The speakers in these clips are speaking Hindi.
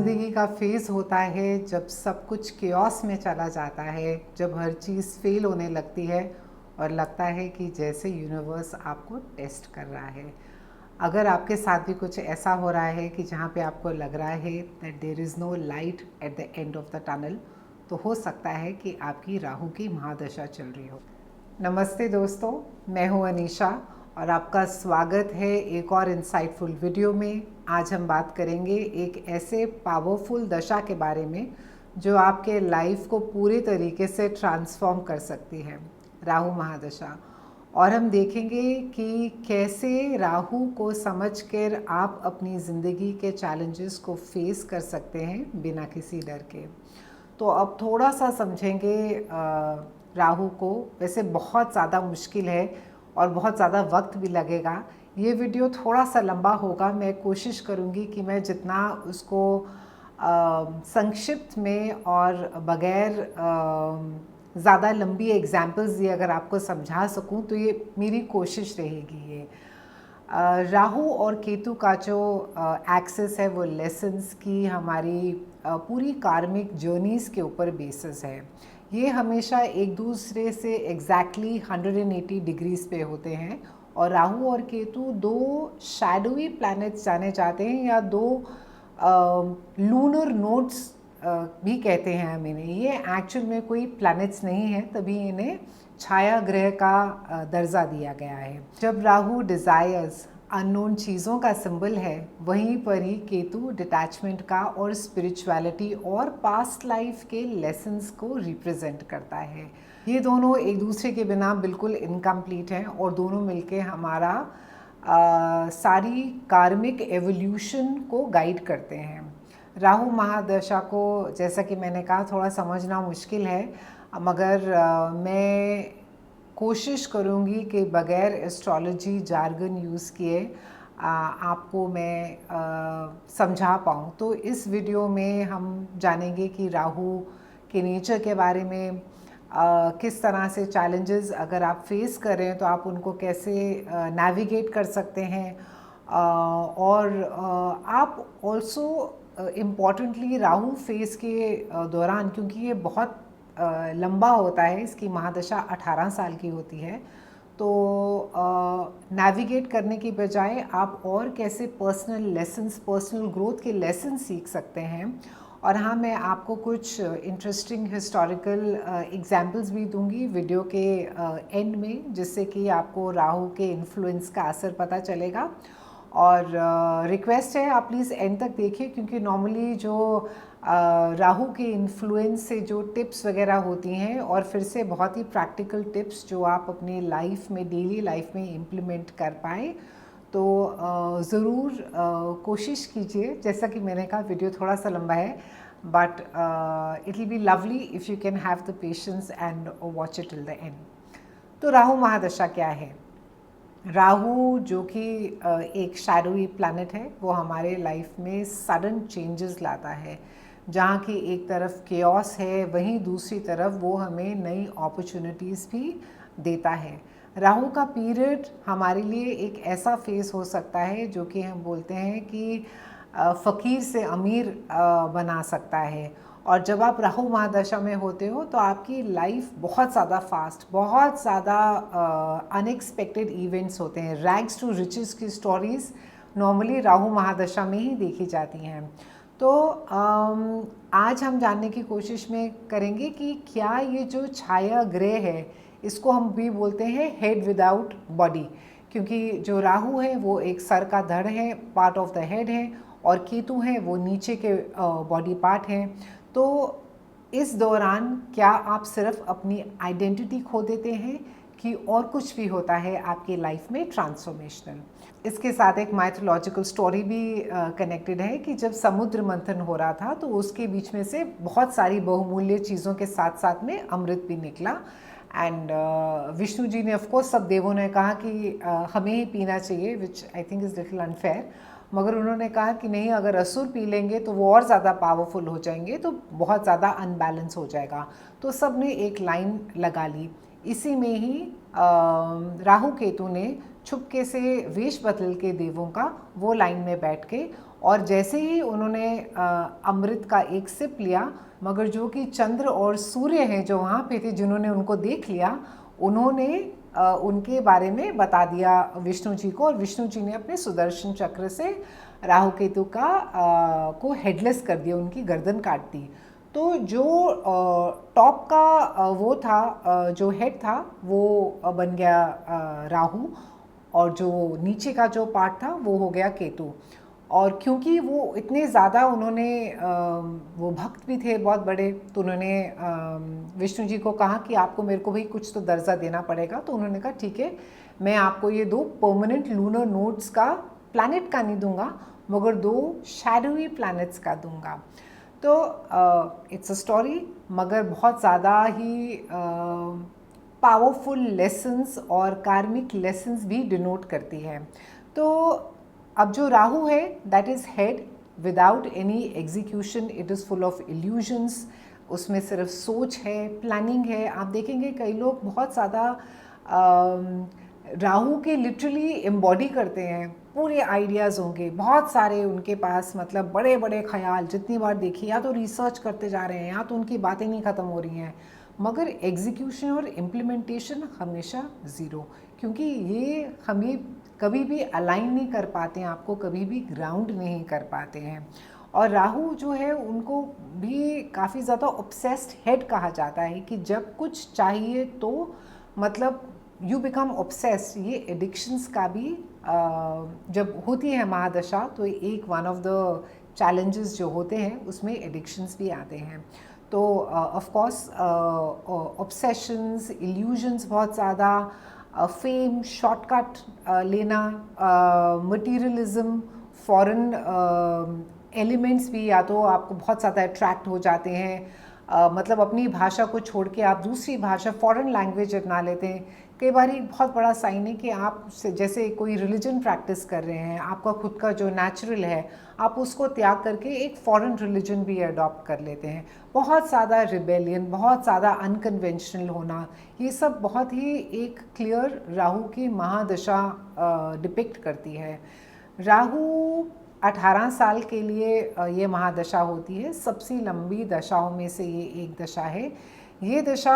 ज़िंदगी का फेज़ होता है जब सब कुछ केओस में चला जाता है, जब हर चीज़ फेल होने लगती है और लगता है कि जैसे यूनिवर्स आपको टेस्ट कर रहा है। अगर आपके साथ भी कुछ ऐसा हो रहा है कि जहाँ पे आपको लग रहा है that there is no light at the end of the tunnel, तो हो सकता है कि आपकी राहु की महादशा चल रही हो। नमस्ते दोस्तों, मैं हूँ अनीशा और आपका स्वागत है एक और इंसाइटफुल वीडियो में। आज हम बात करेंगे एक ऐसे पावरफुल दशा के बारे में जो आपके लाइफ को पूरे तरीके से ट्रांसफॉर्म कर सकती है, राहु महादशा। और हम देखेंगे कि कैसे राहु को समझकर आप अपनी ज़िंदगी के चैलेंजेस को फेस कर सकते हैं बिना किसी डर के। तो अब थोड़ा सा समझेंगे राहु को। वैसे बहुत ज़्यादा मुश्किल है और बहुत ज़्यादा वक्त भी लगेगा। ये वीडियो थोड़ा सा लंबा होगा, मैं कोशिश करूँगी कि मैं जितना उसको संक्षिप्त में और बग़ैर ज़्यादा लंबी एग्जाम्पल्स दिए अगर आपको समझा सकूं, तो ये मेरी कोशिश रहेगी। ये राहु और केतु का जो एक्सेस है वो लेसन्स की हमारी पूरी कार्मिक जर्नीज़ के ऊपर बेसिस है। ये हमेशा एक दूसरे से एग्जैक्टली 180 डिग्रीज पे होते हैं और राहु और केतु दो शैडोवी प्लैनेट्स जाने जाते हैं या दो लूनर नोड्स भी कहते हैं हम इन्हें। ये एक्चुअल में कोई प्लैनेट्स नहीं है, तभी इन्हें छाया ग्रह का दर्जा दिया गया है। जब राहु डिज़ायर्स, अननोन चीज़ों का सिंबल है, वहीं पर ही केतु डिटैचमेंट का और स्पिरिचुअलिटी और पास्ट लाइफ के लेसन्स को रिप्रेजेंट करता है। ये दोनों एक दूसरे के बिना बिल्कुल इनकम्प्लीट हैं और दोनों मिलके हमारा सारी कार्मिक एवोल्यूशन को गाइड करते हैं। राहु महादशा को, जैसा कि मैंने कहा, थोड़ा समझना मुश्किल है, मगर मैं कोशिश करूँगी कि बग़ैर एस्ट्रोलॉजी जार्गन यूज़ किए आपको मैं समझा पाऊँ। तो इस वीडियो में हम जानेंगे कि राहु के नेचर के बारे में, किस तरह से चैलेंजेस अगर आप फेस कर रहे हैं तो आप उनको कैसे नेविगेट कर सकते हैं, और आप ऑल्सो इम्पॉर्टेंटली राहु फेस के दौरान, क्योंकि ये बहुत लंबा होता है, इसकी महादशा 18 साल की होती है, तो नेविगेट करने की बजाय आप और कैसे पर्सनल लेसन्स, पर्सनल ग्रोथ के लेसन्स सीख सकते हैं। और हाँ, मैं आपको कुछ इंटरेस्टिंग हिस्टोरिकल एग्जाम्पल्स भी दूंगी वीडियो के एंड में, जिससे कि आपको राहु के इन्फ्लुएंस का असर पता चलेगा। और रिक्वेस्ट है आप प्लीज़ एंड तक देखिए, क्योंकि नॉर्मली जो राहु के इन्फ्लुएंस से जो टिप्स वगैरह होती हैं, और फिर से बहुत ही प्रैक्टिकल टिप्स जो आप अपनी लाइफ में, डेली लाइफ में इम्प्लीमेंट कर पाएँ, तो ज़रूर कोशिश कीजिए। जैसा कि मैंने कहा, वीडियो थोड़ा सा लंबा है, but it will be lovely if you can have the patience and watch it till the end. तो राहु महादशा क्या है? राहु, जो कि एक शैडोवी प्लैनेट है, वो हमारे लाइफ में सडन चेंजेस लाता है। जहाँ की एक तरफ केओस है, वहीं दूसरी तरफ वो हमें नई अपॉर्चुनिटीज़ भी देता है। राहु का पीरियड हमारे लिए एक ऐसा फेस हो सकता है जो कि हम बोलते हैं कि फ़कीर से अमीर बना सकता है। और जब आप राहु महादशा में होते हो तो आपकी लाइफ बहुत ज़्यादा फास्ट, बहुत ज़्यादा अनएक्सपेक्टेड इवेंट्स होते हैं। रैग्स टू रिचेस की स्टोरीज़ नॉर्मली राहु महादशा में ही देखी जाती हैं। तो आज हम जानने की कोशिश में करेंगे कि क्या ये जो छाया ग्रह है, इसको हम भी बोलते हैं हेड विदाउट बॉडी, क्योंकि जो राहु है वो एक सर का धड़ है, पार्ट ऑफ द हेड है, और केतु है वो नीचे के बॉडी पार्ट हैं। तो इस दौरान क्या आप सिर्फ अपनी आइडेंटिटी खो देते हैं कि और कुछ भी होता है आपकी लाइफ में ट्रांसफॉर्मेशनल? इसके साथ एक माइथोलॉजिकल स्टोरी भी कनेक्टेड है कि जब समुद्र मंथन हो रहा था तो उसके बीच में से बहुत सारी बहुमूल्य चीज़ों के साथ साथ में अमृत भी निकला। एंड विष्णु जी ने, ऑफ कोर्स सब देवों ने कहा कि हमें ही पीना चाहिए, which I think is little unfair, मगर उन्होंने कहा कि नहीं, अगर असुर पी लेंगे तो वो और ज़्यादा पावरफुल हो जाएंगे, तो बहुत ज़्यादा अनबैलेंस हो जाएगा। तो सब ने एक लाइन लगा ली। इसी में ही राहु केतु ने छुपके से वेश बदल के देवों का वो लाइन में बैठ के और जैसे ही उन्होंने अमृत का एक सिप लिया, मगर जो कि चंद्र और सूर्य हैं जो वहाँ पे थे, जिन्होंने उनको देख लिया, उन्होंने उनके बारे में बता दिया विष्णु जी को, और विष्णु जी ने अपने सुदर्शन चक्र से राहु केतु का को हेडलेस कर दिया, उनकी गर्दन काट दी। तो जो टॉप का वो था, जो हेड था वो बन गया राहु, और जो नीचे का जो पार्ट था वो हो गया केतु। और क्योंकि वो इतने ज़्यादा उन्होंने वो भक्त भी थे बहुत बड़े, तो उन्होंने विष्णु जी को कहा कि आपको मेरे को भी कुछ तो दर्जा देना पड़ेगा। तो उन्होंने कहा ठीक है, मैं आपको ये 2 परमानेंट लूनर नोड्स का, प्लैनेट का नहीं दूंगा, मगर 2 शैडोवी प्लैनेट्स का दूंगा। तो इट्स अ स्टोरी, मगर बहुत ज़्यादा ही पावरफुल लेसन्स और कार्मिक लेसन्स भी डिनोट करती है। तो अब जो राहु है, that is head without any execution, it is full of illusions, उसमें सिर्फ सोच है, प्लानिंग है। आप देखेंगे कई लोग बहुत ज़्यादा राहु के लिटरली एम्बॉडी करते हैं, पूरे आइडियाज़ होंगे बहुत सारे उनके पास, मतलब बड़े बड़े ख्याल, जितनी बार देखिए या तो रिसर्च करते जा रहे हैं या तो उनकी बातें नहीं ख़त्म हो रही हैं, मगर एग्जीक्यूशन और इम्प्लीमेंटेशन हमेशा ज़ीरो, क्योंकि ये हमें कभी भी अलाइन नहीं कर पाते हैं, आपको कभी भी ग्राउंड नहीं कर पाते हैं। और राहु जो है उनको भी काफ़ी ज़्यादा ऑब्सेस्ड हेड कहा जाता है, कि जब कुछ चाहिए तो मतलब यू बिकम ऑब्सेस्ड। ये एडिक्शंस का भी जब होती है महादशा, तो एक वन ऑफ द चैलेंजेस जो होते हैं उसमें एडिक्शंस भी आते हैं। तो ऑफ कोर्स ऑब्सेशंस, इल्यूजन्स बहुत ज़्यादा, फेम, शॉर्टकट लेना, मटीरियलिज्म, फॉरेन एलिमेंट्स भी या तो आपको बहुत ज़्यादा अट्रैक्ट हो जाते हैं, मतलब अपनी भाषा को छोड़ के आप दूसरी भाषा, फॉरेन लैंग्वेज अपना लेते हैं। कई बार एक बहुत बड़ा साइन है कि आप जैसे कोई रिलीजन प्रैक्टिस कर रहे हैं, आपका खुद का जो नेचुरल है आप उसको त्याग करके एक फॉरेन रिलीजन भी अडॉप्ट कर लेते हैं। बहुत ज़्यादा रिबेलियन, बहुत ज़्यादा अनकन्वेंशनल होना, ये सब बहुत ही एक क्लियर राहु की महादशा डिपिक्ट करती है। राहु 18 साल के लिए ये महादशा होती है, सबसे लंबी दशाओं में से ये एक दशा है। ये दशा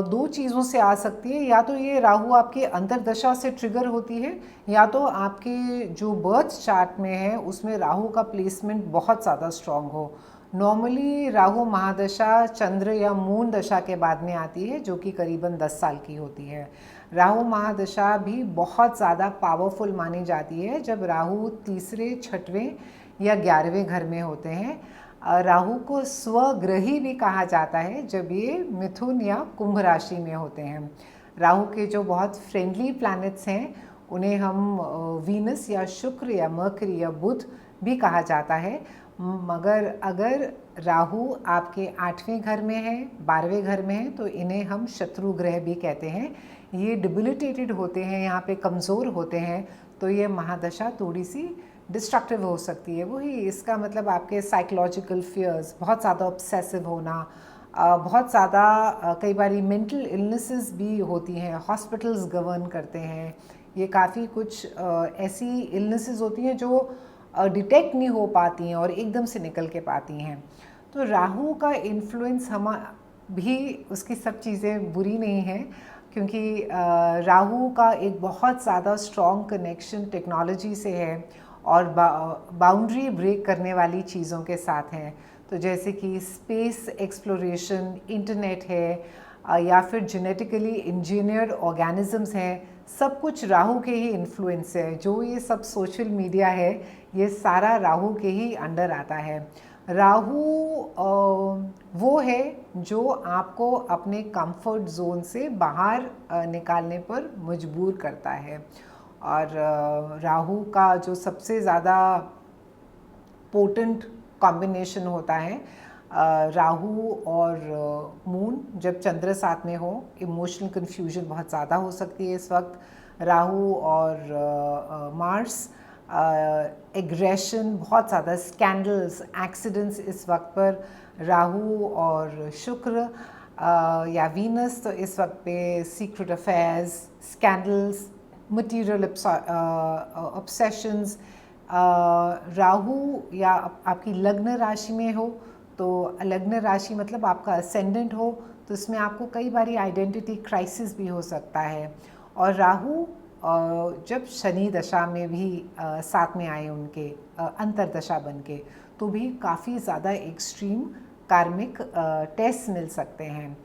2 चीज़ों से आ सकती है, या तो ये राहु आपके अंतर्दशा से ट्रिगर होती है, या तो आपके जो बर्थ चार्ट में है उसमें राहु का प्लेसमेंट बहुत ज़्यादा स्ट्रॉन्ग हो। नॉर्मली राहु महादशा चंद्र या मून दशा के बाद में आती है, जो कि करीबन 10 साल की होती है। राहु महादशा भी बहुत ज़्यादा पावरफुल मानी जाती है जब राहु तीसरे, छठवें या 11वें घर में होते हैं। राहु को स्वग्रही भी कहा जाता है जब ये मिथुन या कुंभ राशि में होते हैं। राहु के जो बहुत फ्रेंडली प्लैनेट्स हैं उन्हें हम वीनस या शुक्र या मर्करी या बुध भी कहा जाता है, मगर अगर राहु आपके 8वें घर में है, 12वें घर में है, तो इन्हें हम शत्रु ग्रह भी कहते हैं। ये डिबिलिटेटेड होते हैं, यहाँ पे कमज़ोर होते हैं, तो ये महादशा थोड़ी सी डिस्ट्रक्टिव हो सकती है। वही इसका मतलब आपके साइकोलॉजिकल फियर्स, बहुत ज़्यादा ऑब्सेसिव होना, बहुत ज़्यादा कई बार मेंटल इलनेसेस भी होती हैं, हॉस्पिटल्स गवर्न करते हैं। ये काफ़ी कुछ ऐसी इलनेसेस होती हैं जो डिटेक्ट नहीं हो पाती हैं और एकदम से निकल के पाती हैं। तो राहु का इन्फ्लुएंस हम भी, उसकी सब चीज़ें बुरी नहीं हैं, क्योंकि राहु का एक बहुत ज़्यादा स्ट्रॉन्ग कनेक्शन टेक्नोलॉजी से है और बाउंड्री ब्रेक करने वाली चीज़ों के साथ हैं। तो जैसे कि स्पेस एक्सप्लोरेशन, इंटरनेट है, या फिर जेनेटिकली इंजीनियर्ड ऑर्गेनिजम्स हैं, सब कुछ राहु के ही इन्फ्लुएंस है। जो ये सब सोशल मीडिया है, ये सारा राहु के ही अंडर आता है। राहु वो है जो आपको अपने कंफर्ट जोन से बाहर निकालने पर मजबूर करता है। और राहु का जो सबसे ज़्यादा पोटेंट कॉम्बिनेशन होता है, राहु और मून जब चंद्र साथ में हो, इमोशनल कन्फ्यूजन बहुत ज़्यादा हो सकती है इस वक्त। राहु और मार्स, एग्रेशन, बहुत ज़्यादा स्कैंडल्स, एक्सीडेंट्स इस वक्त पर। राहु और शुक्र या वीनस, तो इस वक्त पे secret affairs, scandals, material obsessions, Rahu या आपकी लग्न राशि में हो, तो लग्न राशि मतलब आपका असेंडेंट हो, तो इसमें आपको कई बारी आइडेंटिटी क्राइसिस भी हो सकता है। और राहु जब शनि दशा में भी साथ में आए उनके अंतरदशा बन के, तो भी काफ़ी ज़्यादा एक्सट्रीम कार्मिक टेस्ट मिल सकते हैं।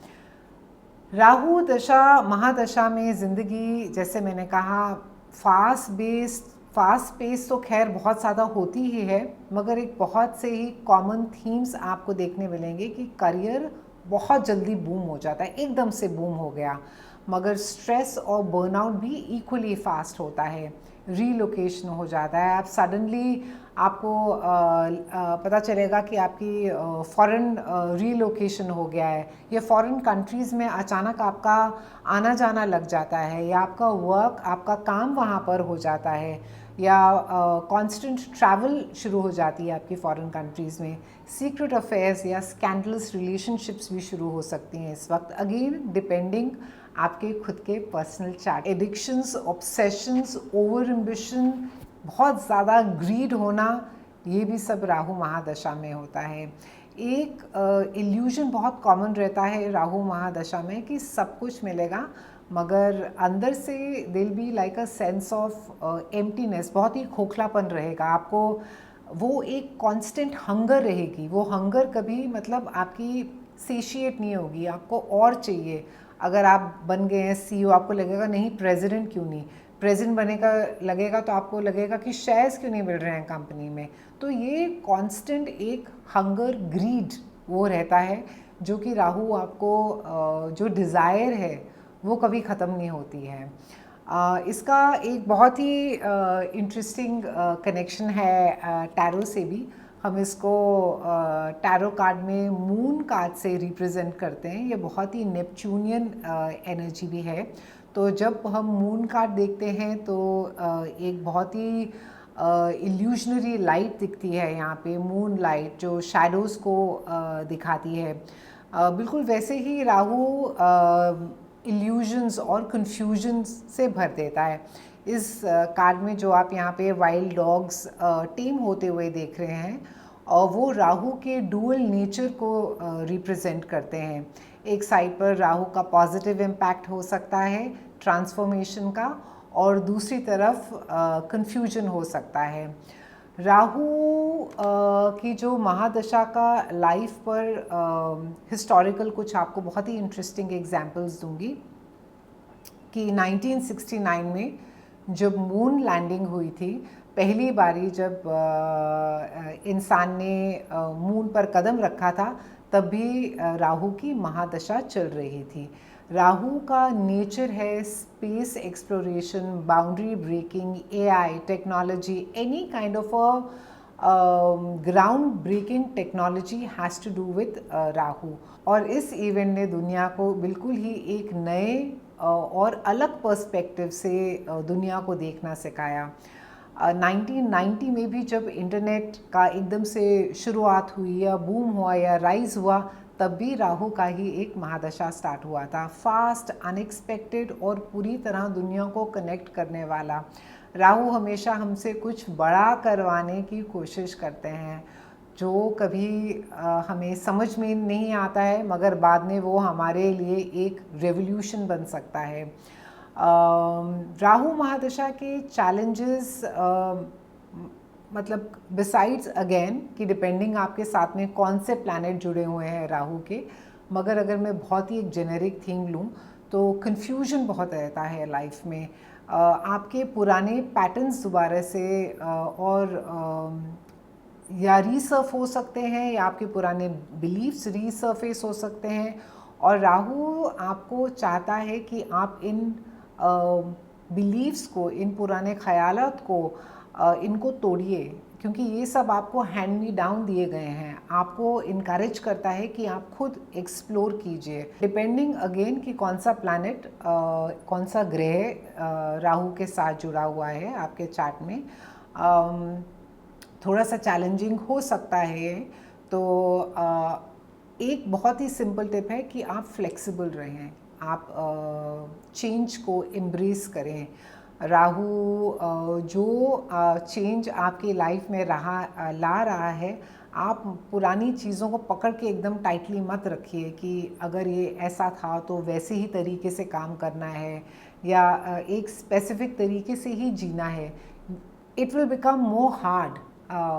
राहु दशा महादशा में ज़िंदगी, जैसे मैंने कहा, फास्ट पेस तो खैर बहुत ज़्यादा होती ही है, मगर एक बहुत से ही कॉमन थीम्स आपको देखने मिलेंगे कि करियर बहुत जल्दी बूम हो जाता है, एकदम से बूम हो गया, मगर स्ट्रेस और बर्नआउट भी इक्वली फास्ट होता है। रीलोकेशन हो जाता है, आप सडनली आपको पता चलेगा कि आपकी फॉरेन रीलोकेशन हो गया है, या फॉरेन कंट्रीज़ में अचानक आपका आना जाना लग जाता है, या आपका वर्क, आपका काम वहाँ पर हो जाता है, या कांस्टेंट ट्रैवल शुरू हो जाती है आपकी फॉरेन कंट्रीज़ में। सीक्रेट अफेयर्स या स्कैंडलस रिलेशनशिप्स भी शुरू हो सकती हैं इस वक्त, अगेन डिपेंडिंग आपके खुद के personal chart. Addictions, obsessions, over ambition, बहुत ज़्यादा ग्रीड होना, ये भी सब राहु महादशा में होता है। एक इल्यूजन बहुत कॉमन रहता है राहु महादशा में कि सब कुछ मिलेगा, मगर अंदर से दिल भी like a sense of emptiness, बहुत ही खोखलापन रहेगा आपको। वो एक कांस्टेंट हंगर रहेगी, वो हंगर कभी मतलब आपकी सेशिएट नहीं होगी, आपको और चाहिए। अगर आप बन गए हैं CEO, आपको लगेगा नहीं प्रेसिडेंट क्यों नहीं, प्रेसिडेंट बने का लगेगा तो आपको लगेगा कि शेयर्स क्यों नहीं मिल रहे हैं कंपनी में। तो ये कांस्टेंट एक हंगर, ग्रीड वो रहता है, जो कि राहु आपको जो डिज़ायर है वो कभी ख़त्म नहीं होती है। इसका एक बहुत ही इंटरेस्टिंग कनेक्शन है टैरो से भी। हम इसको टैरो कार्ड में मून कार्ड से रिप्रेजेंट करते हैं, ये बहुत ही नेपच्यूनियन एनर्जी भी है। तो जब हम मून कार्ड देखते हैं तो एक बहुत ही इल्यूशनरी लाइट दिखती है यहाँ पे, मून लाइट जो शैडोज़ को दिखाती है। बिल्कुल वैसे ही राहु इल्यूजन्स और कन्फ्यूजन से भर देता है। इस कार्ड में जो आप यहाँ पे वाइल्ड डॉग्स टेम होते हुए देख रहे हैं, और वो राहु के डुअल नेचर को रिप्रेजेंट करते हैं। एक साइड पर राहु का पॉजिटिव इम्पैक्ट हो सकता है ट्रांसफॉर्मेशन का, और दूसरी तरफ कन्फ्यूजन हो सकता है। राहु की जो महादशा का लाइफ पर हिस्टोरिकल कुछ आपको बहुत ही इंटरेस्टिंग एग्जांपल्स दूंगी कि 1969 में जब मून लैंडिंग हुई थी, पहली बारी जब इंसान ने मून पर कदम रखा था, तब भी राहु की महादशा चल रही थी। राहु का नेचर है space exploration, boundary breaking, AI technology, any kind of a ground breaking technology has to do with Rahu. और इस इवेंट ने दुनिया को बिल्कुल ही एक नए और अलग पर्सपेक्टिव से दुनिया को देखना सिखाया। 1990 में भी जब इंटरनेट का एकदम से शुरुआत हुई या बूम हुआ या राइज हुआ, तब भी राहु का ही एक महादशा स्टार्ट हुआ था। फास्ट, अनएक्सपेक्टेड और पूरी तरह दुनिया को कनेक्ट करने वाला। राहु हमेशा हमसे कुछ बड़ा करवाने की कोशिश करते हैं, जो कभी हमें समझ में नहीं आता है, मगर बाद में वो हमारे लिए एक रेवोल्यूशन बन सकता है। राहु महादशा के चैलेंजेस मतलब बिसाइड्स अगेन कि डिपेंडिंग आपके साथ में कौन से प्लैनेट जुड़े हुए हैं राहु के, मगर अगर मैं बहुत ही एक जेनेरिक थीम लूँ तो कन्फ्यूजन बहुत रहता है लाइफ में। आपके पुराने पैटर्न्स दोबारा से और या रीसर्फ हो सकते हैं, या आपके पुराने बिलीफ्स रीसर्फेस हो सकते हैं, और राहु आपको चाहता है कि आप इन बिलीव्स को, इन पुराने ख्यालात को, इनको तोड़िए, क्योंकि ये सब आपको हैंड मी डाउन दिए गए हैं। आपको इनकरेज करता है कि आप खुद एक्सप्लोर कीजिए, डिपेंडिंग अगेन कि कौन सा प्लैनेट, कौन सा ग्रह राहु के साथ जुड़ा हुआ है आपके चार्ट में। थोड़ा सा चैलेंजिंग हो सकता है। तो एक बहुत ही सिंपल टिप है कि आप फ्लेक्सिबल रहें, आप चेंज को एम्ब्रेस करें। राहु जो चेंज आपकी लाइफ में ला रहा है, आप पुरानी चीज़ों को पकड़ के एकदम टाइटली मत रखिए कि अगर ये ऐसा था तो वैसे ही तरीके से काम करना है या एक स्पेसिफिक तरीके से ही जीना है। It will become more hard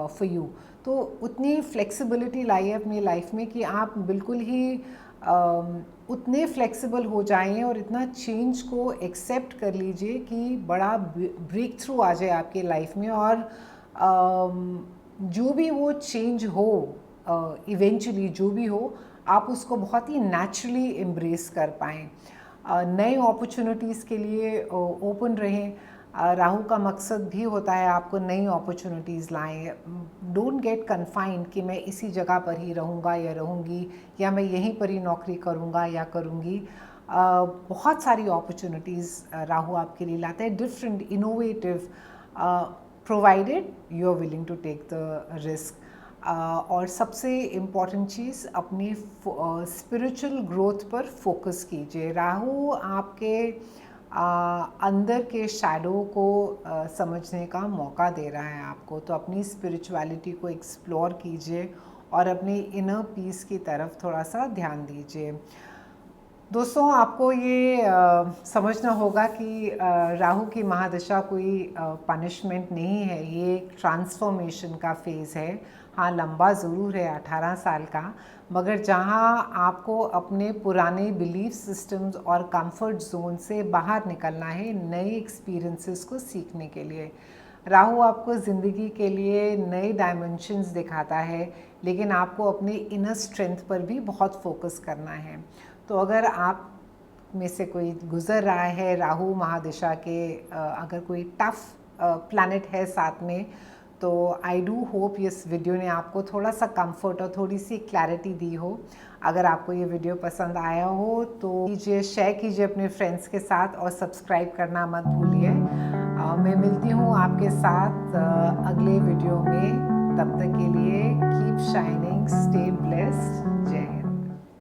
for you. तो उतनी फ्लेक्सिबिलिटी लाइए अपनी लाइफ में कि आप बिल्कुल ही उतने फ्लेक्सिबल हो जाएं और इतना चेंज को एक्सेप्ट कर लीजिए कि बड़ा ब्रेक थ्रू आ जाए आपके लाइफ में, और जो भी वो चेंज हो, इवेंचुअली जो भी हो, आप उसको बहुत ही नेचुरली एम्ब्रेस कर पाएँ। नए अपॉर्चुनिटीज़ के लिए ओपन रहें। राहु का मकसद भी होता है आपको नई अपॉर्चुनिटीज़ लाएं। डोंट गेट कन्फाइंड कि मैं इसी जगह पर ही रहूँगा या रहूँगी, या मैं यहीं पर ही नौकरी करूँगा या करूँगी। बहुत सारी अपॉर्चुनिटीज़ राहु आपके लिए लाता है, different, innovative, provided you are willing to take the risk. और सबसे इम्पॉर्टेंट चीज़, अपनी स्पिरिचुअल ग्रोथ पर फोकस कीजिए। राहु आपके अंदर के शैडो को समझने का मौका दे रहा है आपको, तो अपनी स्पिरिचुअलिटी को एक्सप्लोर कीजिए और अपनी इनर पीस की तरफ थोड़ा सा ध्यान दीजिए। दोस्तों, आपको ये समझना होगा कि राहु की महादशा कोई पनिशमेंट नहीं है, ये एक ट्रांसफॉर्मेशन का फेज़ है। हाँ, लंबा ज़रूर है, 18 साल का, मगर जहाँ आपको अपने पुराने बिलीफ सिस्टम्स और कंफर्ट जोन से बाहर निकलना है नए एक्सपीरियंसेस को सीखने के लिए। राहु आपको ज़िंदगी के लिए नए डायमेंशंस दिखाता है, लेकिन आपको अपने इनर स्ट्रेंथ पर भी बहुत फोकस करना है। तो अगर आप में से कोई गुज़र रहा है राहु महादशा के, अगर कोई टफ प्लैनेट है साथ में, तो आई डू होप इस वीडियो ने आपको थोड़ा सा कंफर्ट और थोड़ी सी क्लैरिटी दी हो। अगर आपको ये वीडियो पसंद आया हो तो कीजिए, शेयर कीजिए अपने फ्रेंड्स के साथ और सब्सक्राइब करना मत भूलिए। मैं मिलती हूँ आपके साथ अगले वीडियो में। तब तक के लिए कीप शाइनिंग, स्टे ब्लेस्ड, जय हिंद।